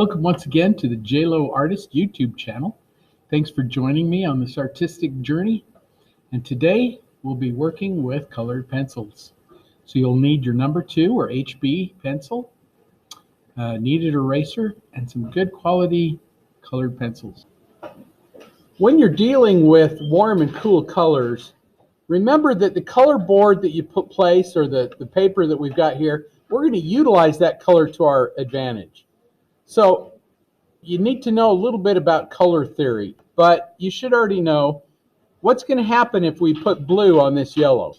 Welcome once again to the J Lowe Artist YouTube channel. Thanks for joining me on this artistic journey. And today we'll be working with colored pencils. So you'll need your number 2 or HB pencil, kneaded eraser, and some good quality colored pencils. When you're dealing with warm and cool colors, remember that the color board that you place, or the paper that we've got here, we're going to utilize that color to our advantage. So you need to know a little bit about color theory, but you should already know what's going to happen if we put blue on this yellow.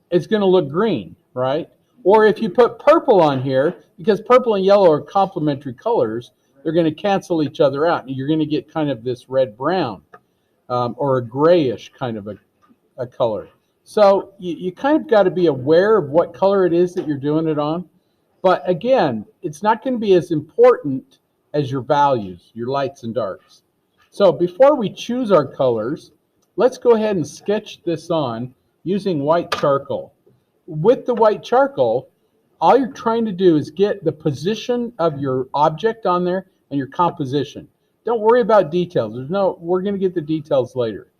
It's going to look green, right? Or if you put purple on here, because purple and yellow are complementary colors, they're going to cancel each other out, and you're going to get kind of this red-brown or a grayish kind of a color. So you kind of got to be aware of what color it is that you're doing it on. But again, it's not going to be as important as your values, your lights and darks. So before we choose our colors, let's go ahead and sketch this on using white charcoal. With the white charcoal, all you're trying to do is get the position of your object on there and your composition. Don't worry about details. We're going to get the details later.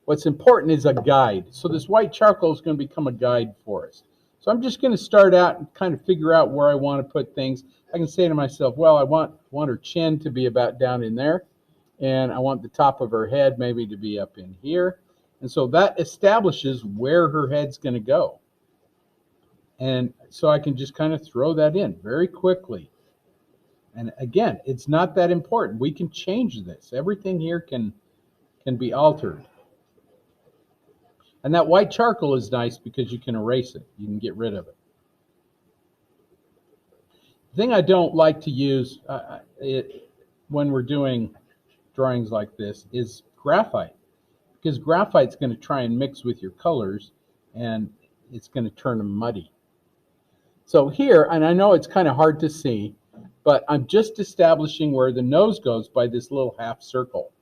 What's important is a guide. So this white charcoal is going to become a guide for us. So I'm just going to start out and kind of figure out where I want to put things. I can say to myself, well, I want her chin to be about down in there, and I want the top of her head maybe to be up in here. And so that establishes where her head's going to go. And so I can just kind of throw that in very quickly. And again, it's not that important. We can change this. Everything here can be altered. And that white charcoal is nice because you can erase it. You can get rid of it. The thing I don't like to use when we're doing drawings like this is graphite, because graphite's going to try and mix with your colors, and it's going to turn them muddy. So here, and I know it's kind of hard to see, but I'm just establishing where the nose goes by this little half circle.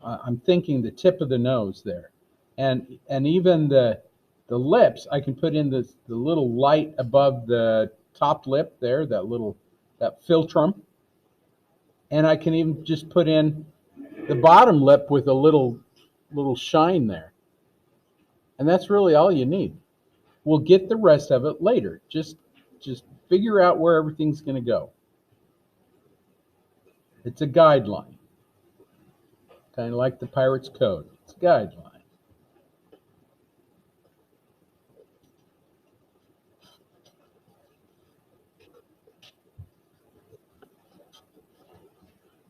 I'm thinking the tip of the nose there. And even the lips, I can put in the little light above the top lip there, that philtrum. And I can even just put in the bottom lip with a little shine there. And that's really all you need. We'll get the rest of it later. Just figure out where everything's going to go. It's a guideline. Kind of like the Pirate's Code. It's a guideline.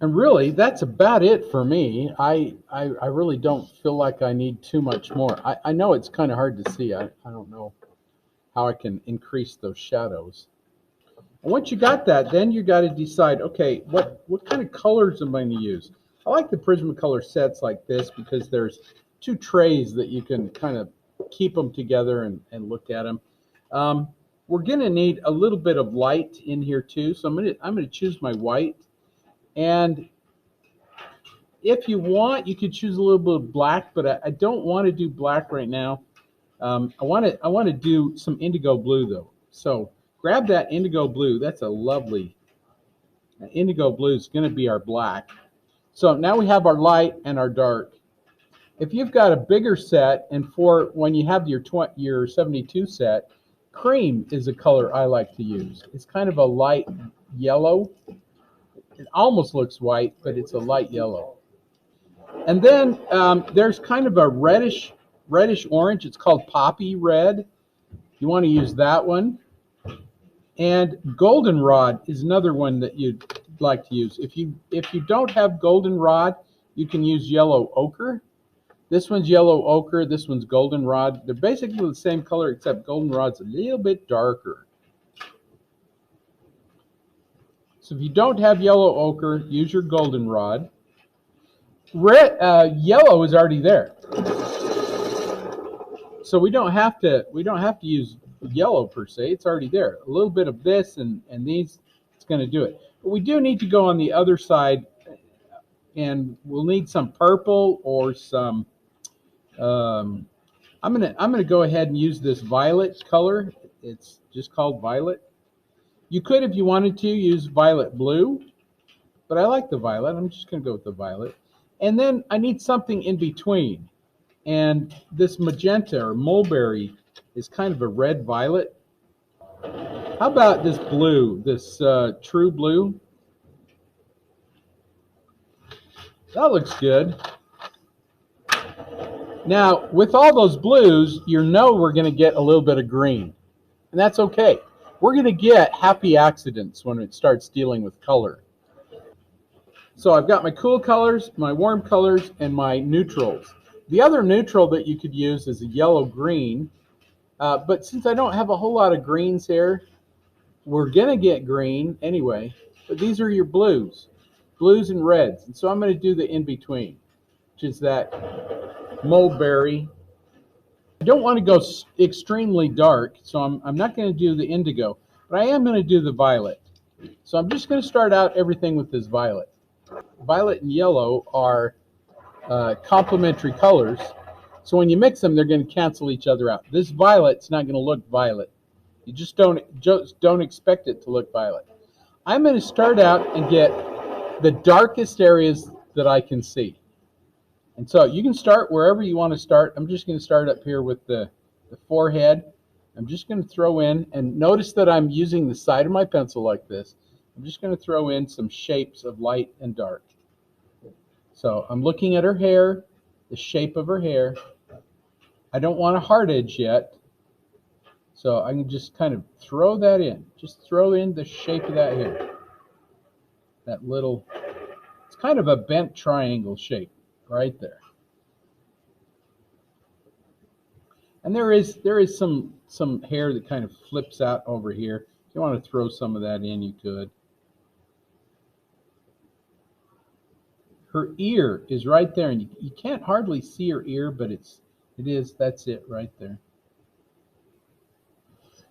And really, that's about it for me. I really don't feel like I need too much more. I know it's kind of hard to see. I don't know how I can increase those shadows. And once you got that, then you got to decide, okay, what kind of colors am I going to use? I like the Prismacolor sets like this because there's 2 trays that you can kind of keep them together and look at them. We're going to need a little bit of light in here too, so I'm going to choose my white. And if you want, you could choose a little bit of black, but I don't want to do black right now. I want to do some indigo blue though. So grab that indigo blue. That's a lovely indigo blue is going to be our black. So now we have our light and our dark. If you've got a bigger set, and for when you have your 72 set, cream is a color I like to use. It's kind of a light yellow. It almost looks white, but it's a light yellow. And then there's kind of a reddish orange. It's called poppy red. You want to use that one. And goldenrod is another one that you'd like to use. If you don't have goldenrod, you can use yellow ochre. This one's yellow ochre. This one's goldenrod. They're basically the same color, except goldenrod's a little bit darker. So if you don't have yellow ochre, use your goldenrod. Yellow is already there, so we don't have to use yellow per se. It's already there. A little bit of this and these, it's going to do it. But we do need to go on the other side, and we'll need some purple or some. I'm gonna go ahead and use this violet color. It's just called violet. You could, if you wanted to, use violet blue, but I like the violet. I'm just going to go with the violet. And then I need something in between. And this magenta or mulberry is kind of a red violet. How about this blue, this true blue? That looks good. Now, with all those blues, you know we're going to get a little bit of green. And that's okay. We're going to get happy accidents when it starts dealing with color. So I've got my cool colors, my warm colors, and my neutrals. The other neutral that you could use is a yellow-green. But since I don't have a whole lot of greens here, we're going to get green anyway. But these are your blues and reds. And so I'm going to do the in-between, which is that mulberry. I don't want to go extremely dark, so I'm not going to do the indigo, but I am going to do the violet. So I'm just going to start out everything with this violet. Violet and yellow are complementary colors, so when you mix them, they're going to cancel each other out. This violet's not going to look violet. You just don't expect it to look violet. I'm going to start out and get the darkest areas that I can see. And so you can start wherever you want to start. I'm just going to start up here with the forehead. I'm just going to throw in, and notice that I'm using the side of my pencil like this. I'm just going to throw in some shapes of light and dark. So I'm looking at her hair, the shape of her hair. I don't want a hard edge yet. So I can just kind of throw that in. Just throw in the shape of that hair. That little, it's kind of a bent triangle shape right there. And there is some hair that kind of flips out over here. If you want to throw some of that in, you could. Her ear is right there, and you can't hardly see her ear, but that's it right there.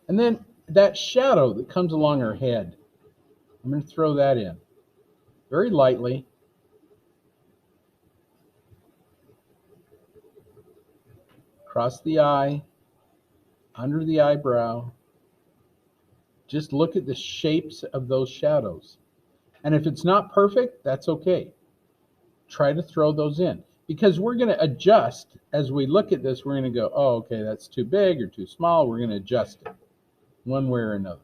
And then that shadow that comes along her head, I'm going to throw that in very lightly. Across the eye, under the eyebrow. Just look at the shapes of those shadows. And if it's not perfect, that's okay. Try to throw those in, because we're going to adjust as we look at this. We're going to go, oh, okay, that's too big or too small. We're going to adjust it one way or another.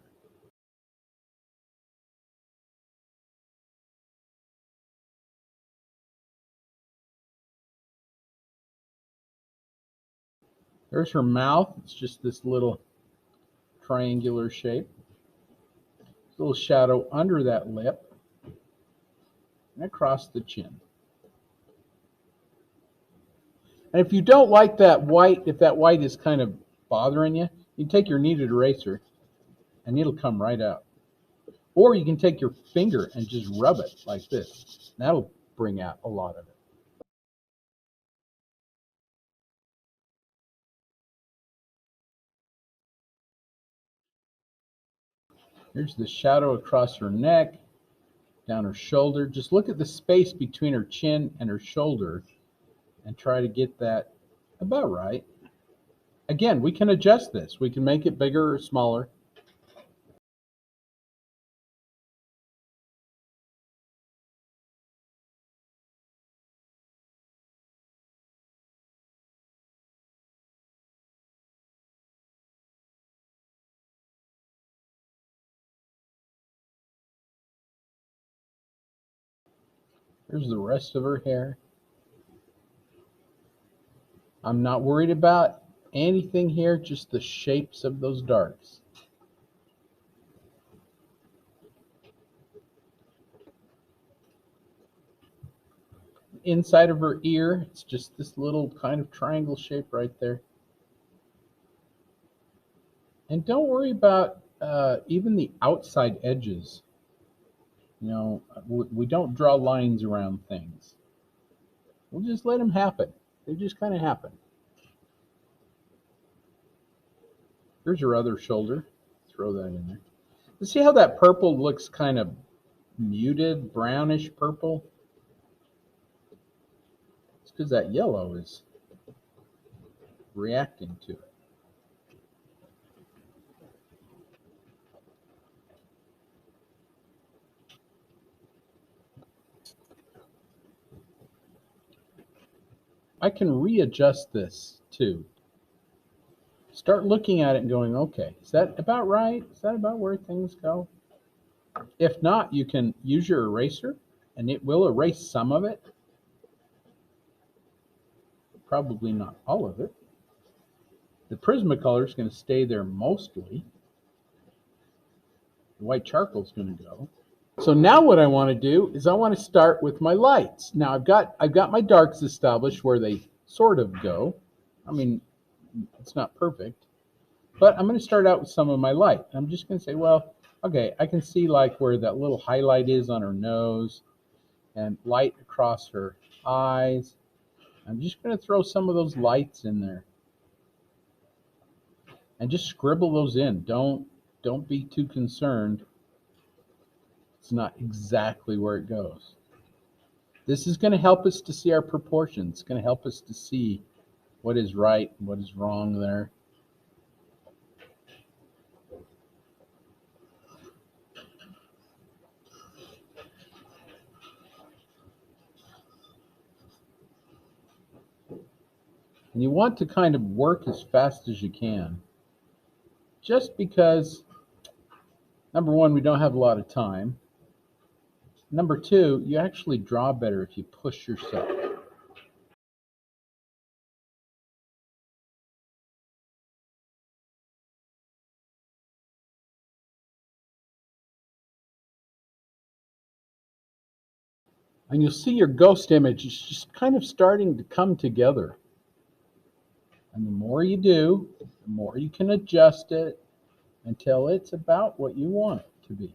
There's her mouth. It's just this little triangular shape. Little shadow under that lip and across the chin. And if you don't like that white, if that white is kind of bothering you, you can take your kneaded eraser and it'll come right out. Or you can take your finger and just rub it like this. That'll bring out a lot of it. Here's the shadow across her neck, down her shoulder. Just look at the space between her chin and her shoulder and try to get that about right. Again, we can adjust this. We can make it bigger or smaller. Here's the rest of her hair. I'm not worried about anything here, just the shapes of those darks. Inside of her ear, it's just this little kind of triangle shape right there. And don't worry about even the outside edges. You know, we don't draw lines around things. We'll just let them happen. They just kind of happen. Here's her other shoulder. Throw that in there. You see how that purple looks kind of muted, brownish purple? It's because that yellow is reacting to it. I can readjust this too. Start looking at it and going, okay, is that about right? Is that about where things go? If not, you can use your eraser and it will erase some of it. Probably not all of it. The Prismacolor is going to stay there mostly. The white charcoal is going to go. So now what I want to do is I want to start with my lights. Now I've got my darks established where they sort of go. I mean, it's not perfect, but I'm going to start out with some of my light. I'm just going to say, well, okay, I can see like where that little highlight is on her nose and light across her eyes. I'm just going to throw some of those lights in there and just scribble those in. Don't be too concerned. It's not exactly where it goes. This is going to help us to see our proportions. It's going to help us to see what is right and what is wrong there. And you want to kind of work as fast as you can. Just because, number one, we don't have a lot of time. Number two, you actually draw better if you push yourself. And you'll see your ghost image is just kind of starting to come together. And the more you do, the more you can adjust it until it's about what you want it to be.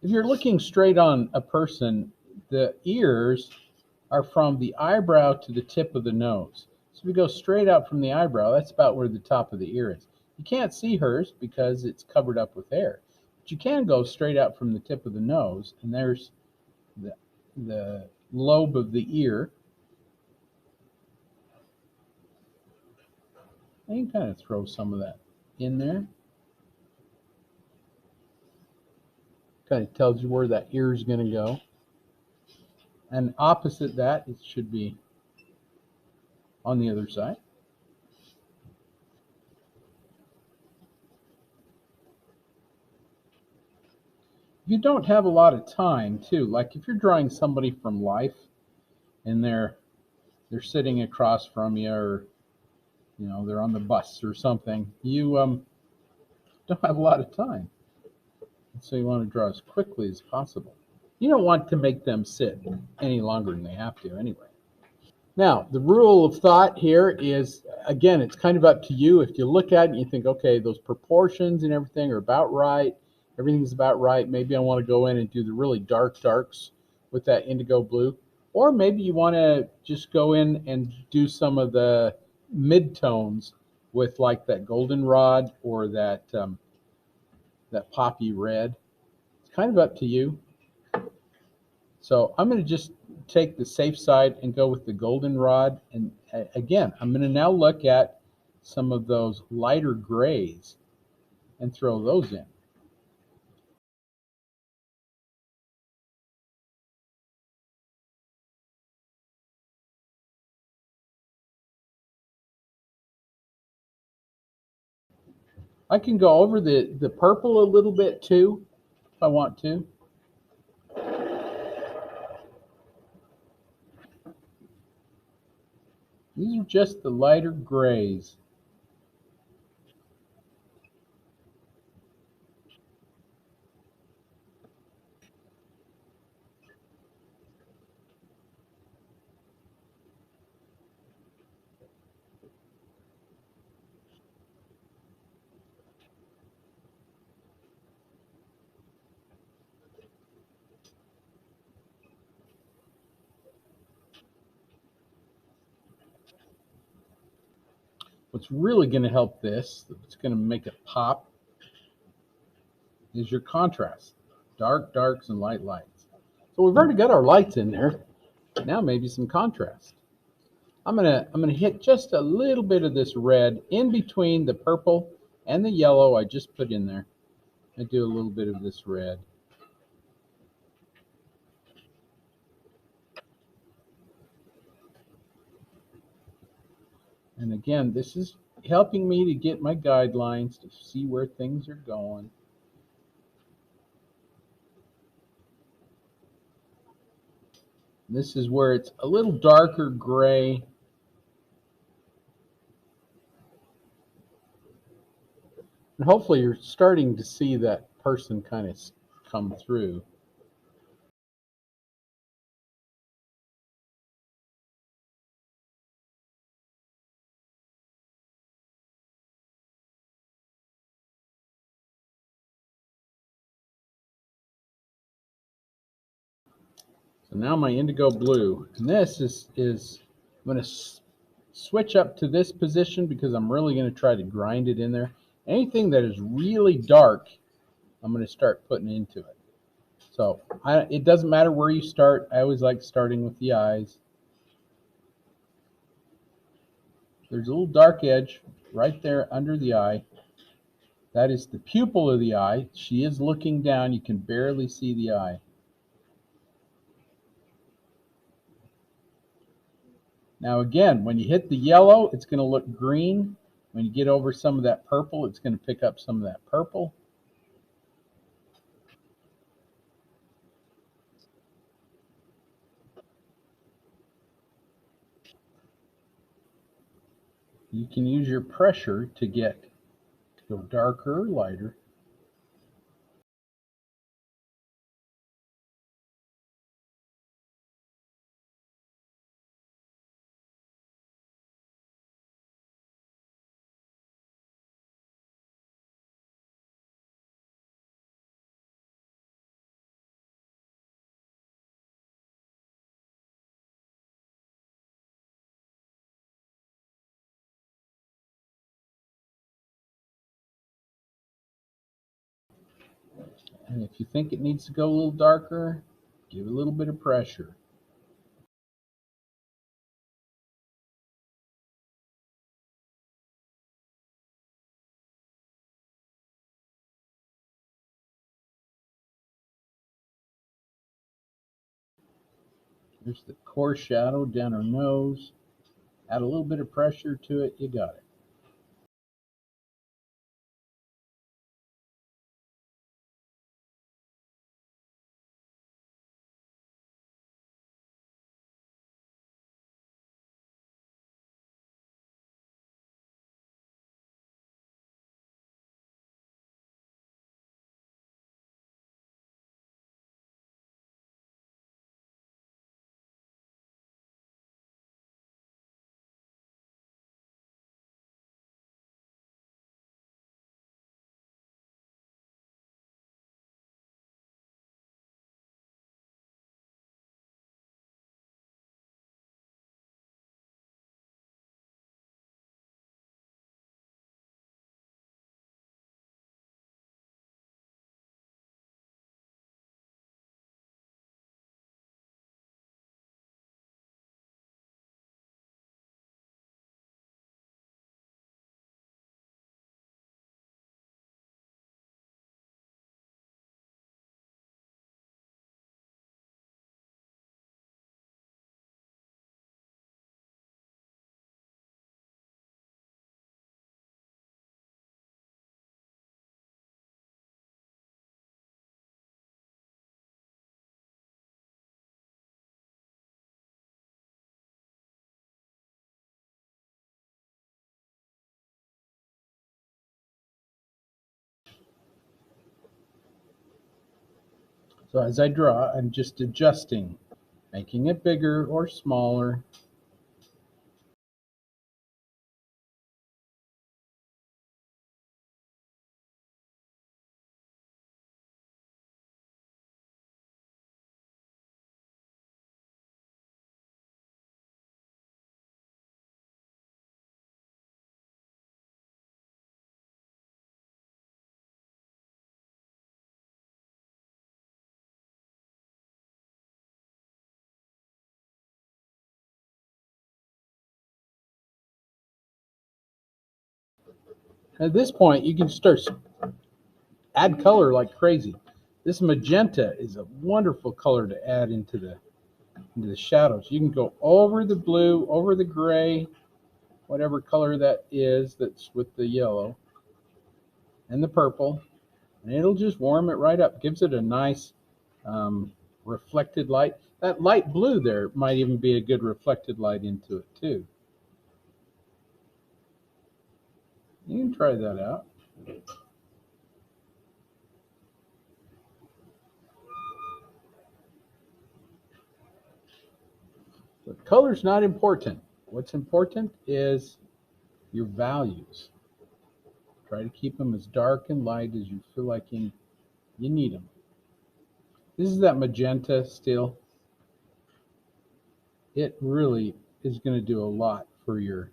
If you're looking straight on a person, the ears are from the eyebrow to the tip of the nose. So if we go straight out from the eyebrow, that's about where the top of the ear is. You can't see hers because it's covered up with hair. But you can go straight out from the tip of the nose, and there's the lobe of the ear. And you can kind of throw some of that in there. Kind of tells you where that ear is going to go. And opposite that, it should be on the other side. You don't have a lot of time too. Like if you're drawing somebody from life and they're sitting across from you, or they're on the bus or something, you don't have a lot of time. So you want to draw as quickly as possible. You don't want to make them sit any longer than they have to anyway. Now, the rule of thought here is, again, it's kind of up to you. If you look at it and you think, okay, those proportions and everything are about right, everything's about right, maybe I want to go in and do the really dark darks with that indigo blue. Or maybe you want to just go in and do some of the mid-tones with like that goldenrod or that poppy red. It's kind of up to you. So I'm going to just take the safe side and go with the goldenrod. And again, I'm going to now look at some of those lighter grays and throw those in. I can go over the purple a little bit too, if I want to. These are just the lighter grays. What's really going to help this, what's going to make it pop, is your contrast. Dark darks and light lights. So we've already got our lights in there. Now maybe some contrast. I'm gonna hit just a little bit of this red in between the purple and the yellow I just put in there. I do a little bit of this red. And again, this is helping me to get my guidelines to see where things are going. This is where it's a little darker gray. And hopefully you're starting to see that person kind of come through. So now my indigo blue, and this is I'm going to switch up to this position because I'm really going to try to grind it in there. Anything that is really dark, I'm going to start putting into it. So it doesn't matter where you start. I always like starting with the eyes. There's a little dark edge right there under the eye. That is the pupil of the eye. She is looking down. You can barely see the eye. Now again, when you hit the yellow, it's going to look green. When you get over some of that purple, it's going to pick up some of that purple. You can use your pressure to go darker or lighter. And if you think it needs to go a little darker, give it a little bit of pressure. There's the coarse shadow down her nose. Add a little bit of pressure to it, you got it. So as I draw, I'm just adjusting, making it bigger or smaller. At this point, you can start add color like crazy. This magenta is a wonderful color to add into the shadows. You can go over the blue, over the gray. whatever color that is that's with the yellow and the purple, and it'll just warm it right up. Gives it a nice reflected light. That light blue there might even be a good reflected light into it too. You can try that out. But color's not important. What's important is your values. Try to keep them as dark and light as you feel like you need them. This is that magenta still. It really is going to do a lot for your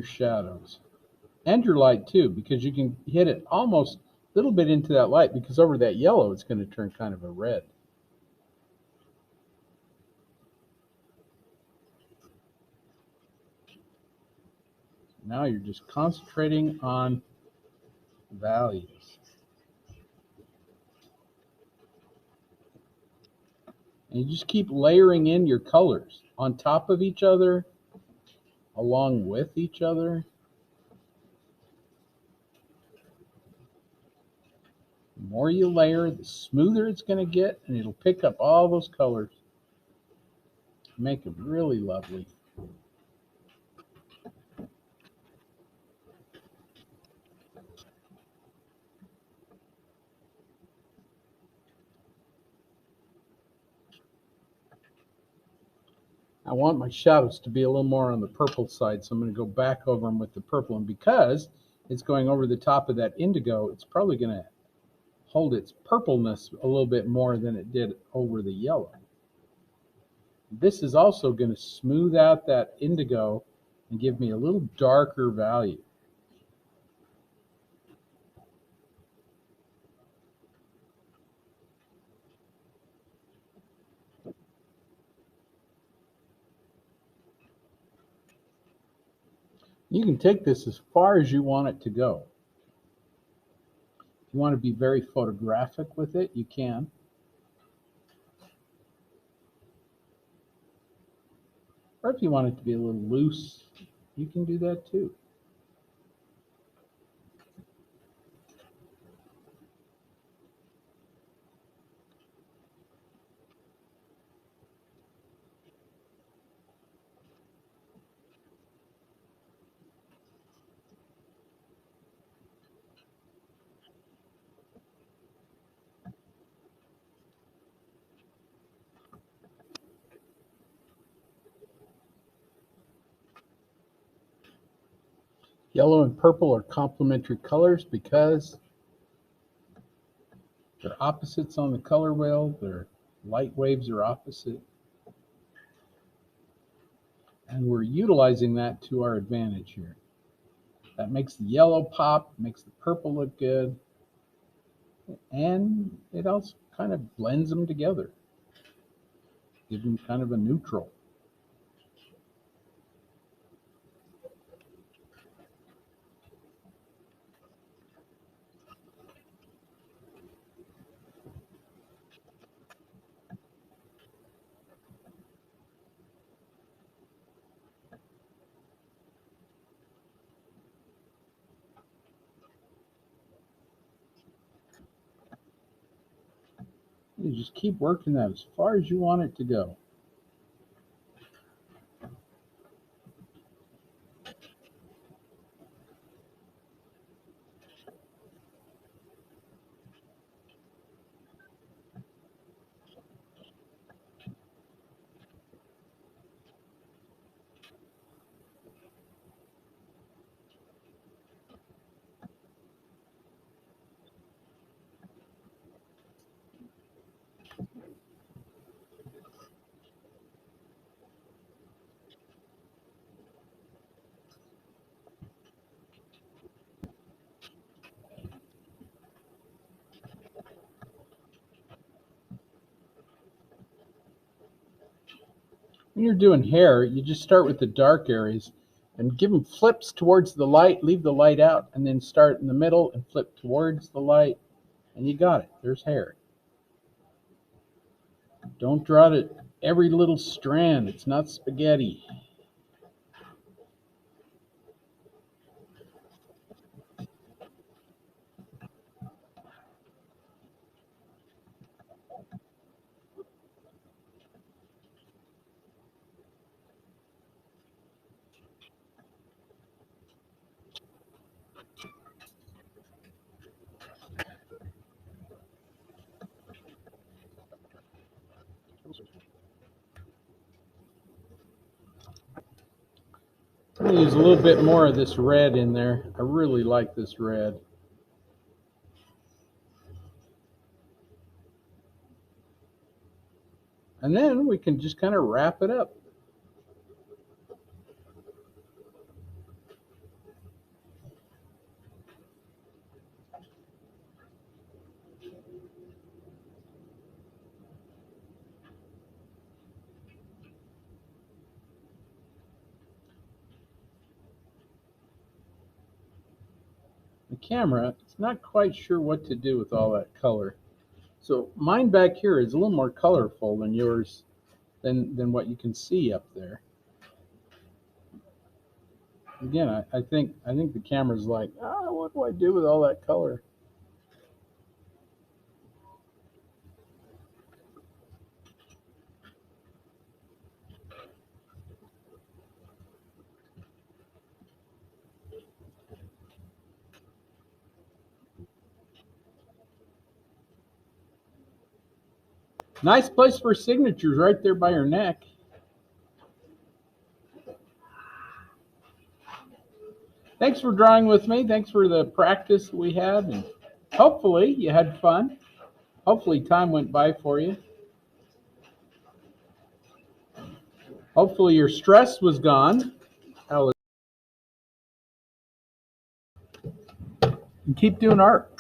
shadows and your light too, because you can hit it almost a little bit into that light, because over that yellow it's going to turn kind of a red. Now you're just concentrating on values. And you just keep layering in your colors on top of each other, along with each other. The more you layer, the smoother it's going to get, and it'll pick up all those colors. Make it really lovely. I want my shadows to be a little more on the purple side, so I'm going to go back over them with the purple. And because it's going over the top of that indigo, it's probably going to hold its purpleness a little bit more than it did over the yellow. This is also going to smooth out that indigo and give me a little darker value. You can take this as far as you want it to go. If you want to be very photographic with it, you can. Or if you want it to be a little loose, you can do that too. Yellow and purple are complementary colors because they're opposites on the color wheel. Their light waves are opposite. And we're utilizing that to our advantage here. That makes the yellow pop, makes the purple look good, and it also kind of blends them together. Gives them kind of a neutral. You just keep working that as far as you want it to go. When you're doing hair, you just start with the dark areas and give them flips towards the light, leave the light out, and then start in the middle and flip towards the light, and you got it. There's hair. Don't try to every little strand. It's not spaghetti. I'm going to use a little bit more of this red in there. I really like this red. And then we can just kind of wrap it up. The camera, it's not quite sure what to do with all that color. So mine back here is a little more colorful than yours, than what you can see up there. Again, I think the camera's like, what do I do with all that color? Nice place for signatures right there by your neck. Thanks for drawing with me. Thanks for the practice we had. And hopefully you had fun. Hopefully time went by for you. Hopefully your stress was gone. And keep doing art.